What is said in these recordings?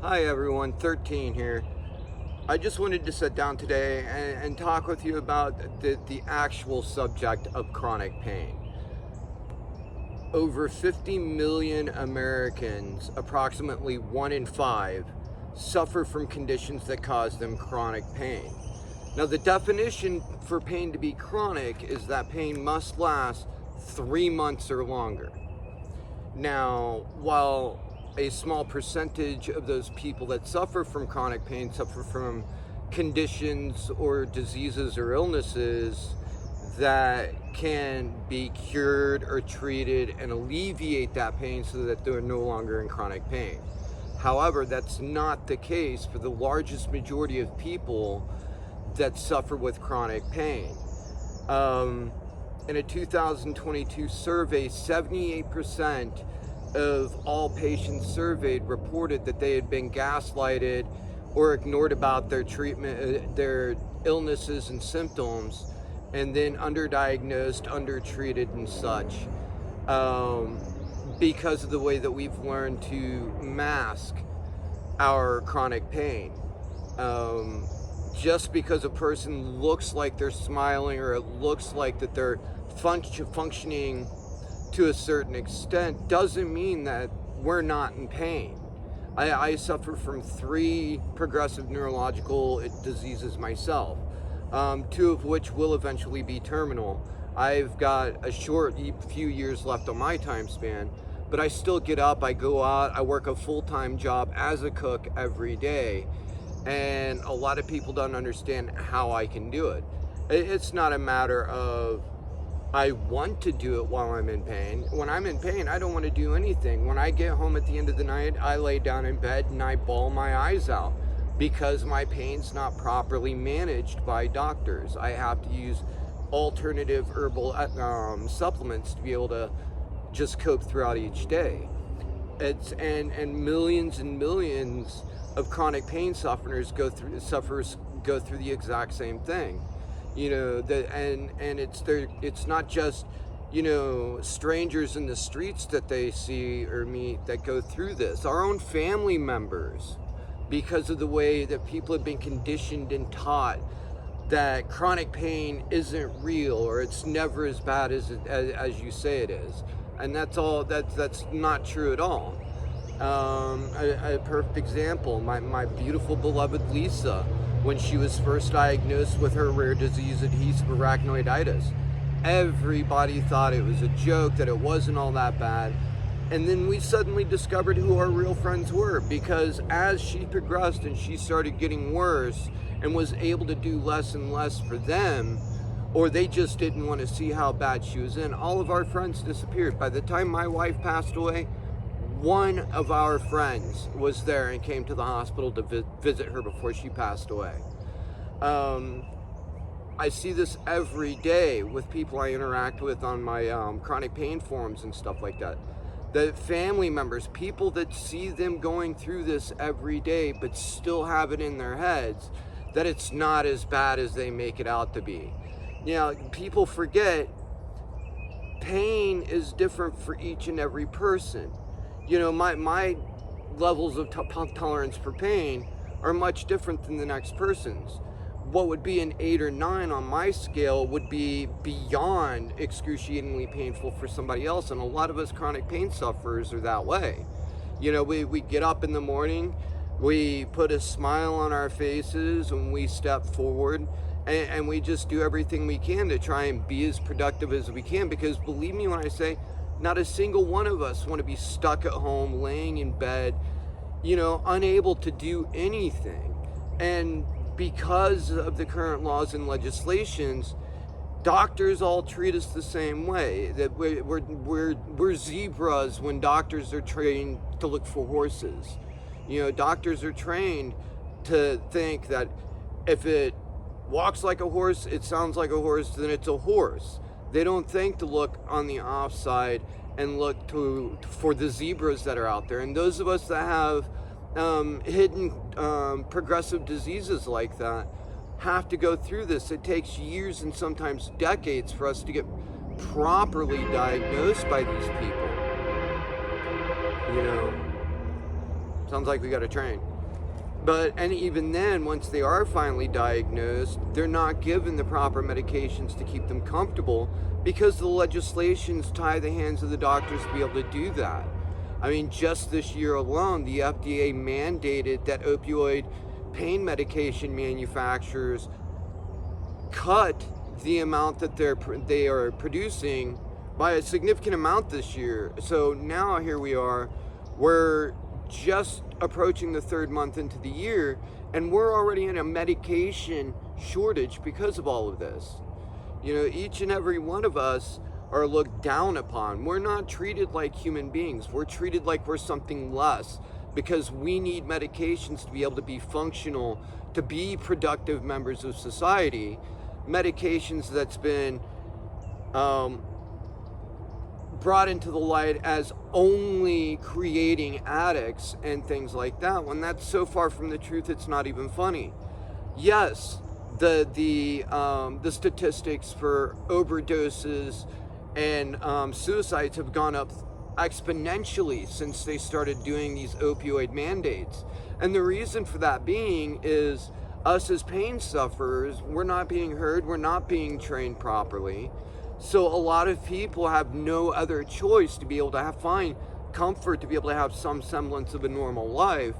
Hi everyone, 13 here. I just wanted to sit down today and talk with you about the actual subject of chronic pain. Over 50 million Americans, approximately 1 in 5, suffer from conditions that cause them chronic pain. Now, the definition for pain to be chronic is that pain must last 3 months or longer. Now, while a small percentage of those people that suffer from chronic pain suffer from conditions or diseases or illnesses that can be cured or treated and alleviate that pain so that they're no longer in chronic pain. However, that's not the case for the largest majority of people that suffer with chronic pain. In a 2022 survey, 78% of all patients surveyed reported that they had been gaslighted or ignored about their treatment, their illnesses and symptoms, and then underdiagnosed, undertreated, and such, because of the way that we've learned to mask our chronic pain. Just because a person looks like they're smiling or it looks like that they're functioning to a certain extent doesn't mean that we're not in pain. I suffer from 3 progressive neurological diseases myself, 2 of which will eventually be terminal. I've got a short few years left on my time span, but I still get up, I go out, I work a full-time job as a cook every day. And a lot of people don't understand how I can do it. It's not a matter of I want to do it while I'm in pain. When I'm in pain, I don't want to do anything. When I get home at the end of the night, I lay down in bed and I bawl my eyes out because my pain's not properly managed by doctors. I have to use alternative herbal supplements to be able to just cope throughout each day. And millions and millions of chronic pain sufferers go through the exact same thing. It's not just strangers in the streets that they see or meet that go through this. Our own family members, because of the way that people have been conditioned and taught that chronic pain isn't real or it's never as bad as you say it is, and that's not true at all. A perfect example, my beautiful beloved Lisa, when she was first diagnosed with her rare disease adhesive arachnoiditis, everybody thought it was a joke, that it wasn't all that bad. And then we suddenly discovered who our real friends were, because as she progressed and she started getting worse and was able to do less and less for them, or they just didn't want to see how bad she was in, all of our friends disappeared. By the time my wife passed away, one of our friends was there and came to the hospital to visit her before she passed away. I see this every day with people I interact with on my chronic pain forums and stuff like that. The family members, people that see them going through this every day but still have it in their heads that it's not as bad as they make it out to be. People forget pain is different for each and every person. My levels of tolerance for pain are much different than the next person's. What would be an 8 or 9 on my scale would be beyond excruciatingly painful for somebody else, and a lot of us chronic pain sufferers are that way. We get up in the morning, we put a smile on our faces when we step forward, and we just do everything we can to try and be as productive as we can, because believe me when I say, not a single one of us want to be stuck at home, laying in bed, unable to do anything. And because of the current laws and legislations, doctors all treat us the same way. That we're zebras when doctors are trained to look for horses. Doctors are trained to think that if it walks like a horse, it sounds like a horse, then it's a horse. They don't think to look on the offside and look for the zebras that are out there. And those of us that have hidden progressive diseases like that have to go through this. It takes years and sometimes decades for us to get properly diagnosed by these people. Sounds like we got a train. And even then, once they are finally diagnosed, they're not given the proper medications to keep them comfortable, because the legislations tie the hands of the doctors to be able to do that. I mean, just this year alone, the FDA mandated that opioid pain medication manufacturers cut the amount that they are producing by a significant amount this year. So now here we are, we're just approaching the third month into the year, and we're already in a medication shortage because of all of this. You know, each and every one of us are looked down upon. We're not treated like human beings. We're treated like we're something less, because we need medications to be able to be functional, to be productive members of society. Medications that's been brought into the light as only creating addicts and things like that, when that's so far from the truth it's not even funny. Yes, the statistics for overdoses and suicides have gone up exponentially since they started doing these opioid mandates. And the reason for that being is us as pain sufferers, we're not being heard, we're not being trained properly. So a lot of people have no other choice to be able to find comfort, to be able to have some semblance of a normal life.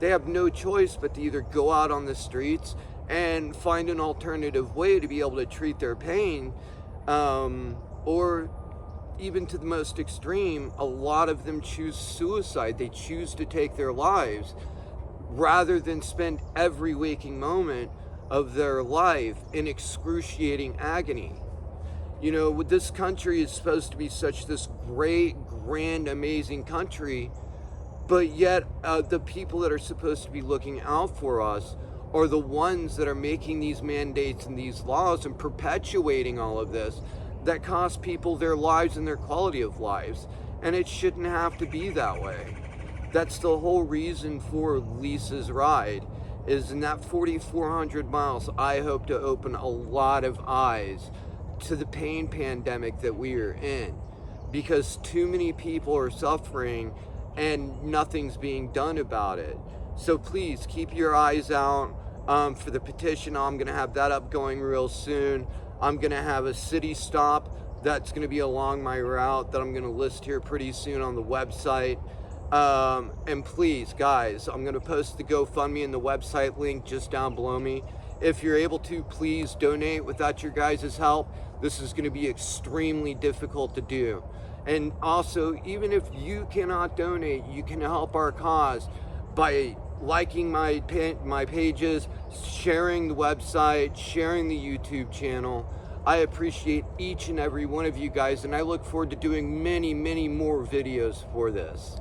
They have no choice but to either go out on the streets and find an alternative way to be able to treat their pain, or even to the most extreme, a lot of them choose suicide. They choose to take their lives rather than spend every waking moment of their life in excruciating agony. You know, this country is supposed to be such this great, grand, amazing country, but yet the people that are supposed to be looking out for us are the ones that are making these mandates and these laws and perpetuating all of this that cost people their lives and their quality of lives. And it shouldn't have to be that way. That's the whole reason for Lisa's Ride, is in that 4,400 miles, I hope to open a lot of eyes to the pain pandemic that we are in, because too many people are suffering and nothing's being done about it. So please keep your eyes out for the petition. I'm going to have that up going real soon. I'm going to have a city stop that's going to be along my route that I'm going to list here pretty soon on the website. And please, guys, I'm going to post the GoFundMe and the website link just down below me. If you're able to, please donate. Without your guys' help, this is going to be extremely difficult to do. And also, even if you cannot donate, you can help our cause by liking my pages, sharing the website, sharing the YouTube channel. I appreciate each and every one of you guys, and I look forward to doing many, many more videos for this.